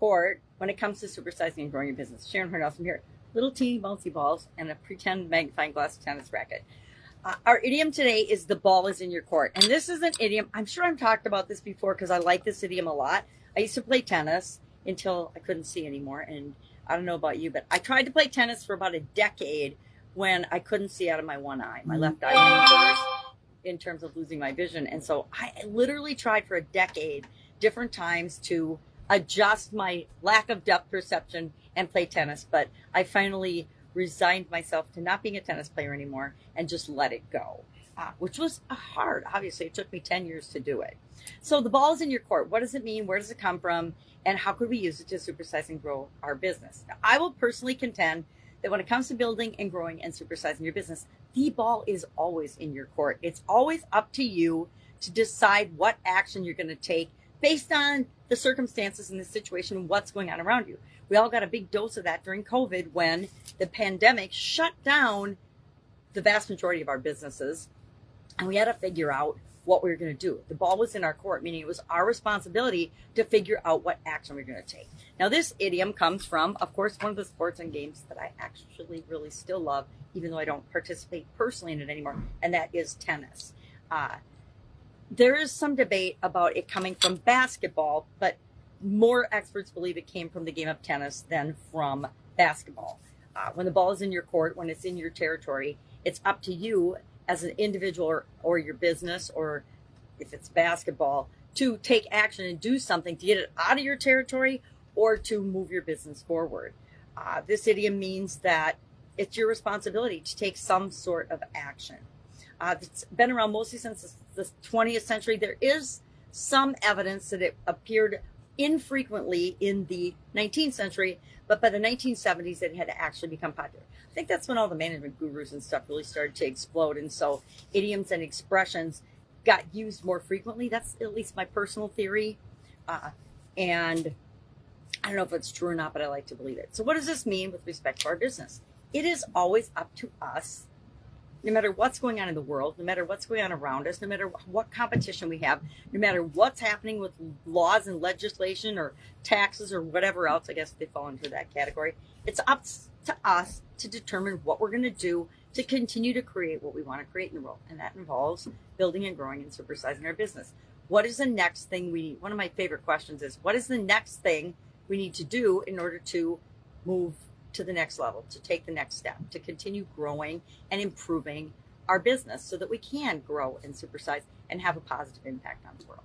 court when it comes to supersizing and growing your business. Sharon Horne-Ellstrom here. Little teeny bouncy balls and a pretend magnifying glass tennis racket. Our idiom today is the ball is in your court. And this is an idiom. I'm sure I've talked about this before because I like this idiom a lot. I used to play tennis until I couldn't see anymore. And I don't know about you, but I tried to play tennis for about a decade when I couldn't see out of my one eye. My left eye went first in terms of losing my vision. And so I literally tried for a decade, different times, to adjust my lack of depth perception and play tennis. But I finally resigned myself to not being a tennis player anymore and just let it go, which was hard. Obviously, it took me 10 years to do it. So the ball is in your court. What does it mean? Where does it come from? And how could we use it to supersize and grow our business? Now, I will personally contend that when it comes to building and growing and supersizing your business, the ball is always in your court. It's always up to you to decide what action you're going to take based on the circumstances and the situation, what's going on around you. We all got a big dose of that during COVID when the pandemic shut down the vast majority of our businesses, and we had to figure out what we were going to do. The ball was in our court, meaning it was our responsibility to figure out what action we were going to take. Now, this idiom comes from, of course, one of the sports and games that I actually really still love, even though I don't participate personally in it anymore, and that is tennis. There is some debate about it coming from basketball, but more experts believe it came from the game of tennis than from basketball. When the ball is in your court, when it's in your territory, it's up to you as an individual or your business, or if it's basketball, to take action and do something to get it out of your territory or to move your business forward. This idiom means that it's your responsibility to take some sort of action. It's been around mostly since the 20th century. There is some evidence that it appeared infrequently in the 19th century, but by the 1970s, it had actually become popular. I think that's when all the management gurus and stuff really started to explode. And so idioms and expressions got used more frequently. That's at least my personal theory. And I don't know if it's true or not, but I like to believe it. So what does this mean with respect to our business? It is always up to us, no matter what's going on in the world, no matter what's going on around us, no matter what competition we have, no matter what's happening with laws and legislation or taxes or whatever else, I guess they fall into that category. It's up to us to determine what we're going to do to continue to create what we want to create in the world. And that involves building and growing and supersizing our business. What is the next thing we need? One of my favorite questions is, what is the next thing we need to do in order to move to the next level, to take the next step, to continue growing and improving our business so that we can grow and supersize and have a positive impact on the world.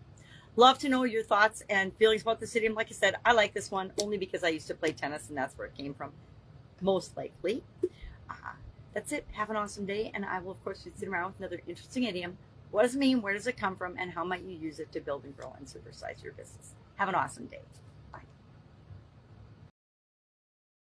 Love to know your thoughts and feelings about this idiom. Like I said, I like this one only because I used to play tennis and that's where it came from, most likely. That's it. Have an awesome day. And I will, of course, be sitting around with another interesting idiom. What does it mean? Where does it come from? And how might you use it to build and grow and supersize your business? Have an awesome day.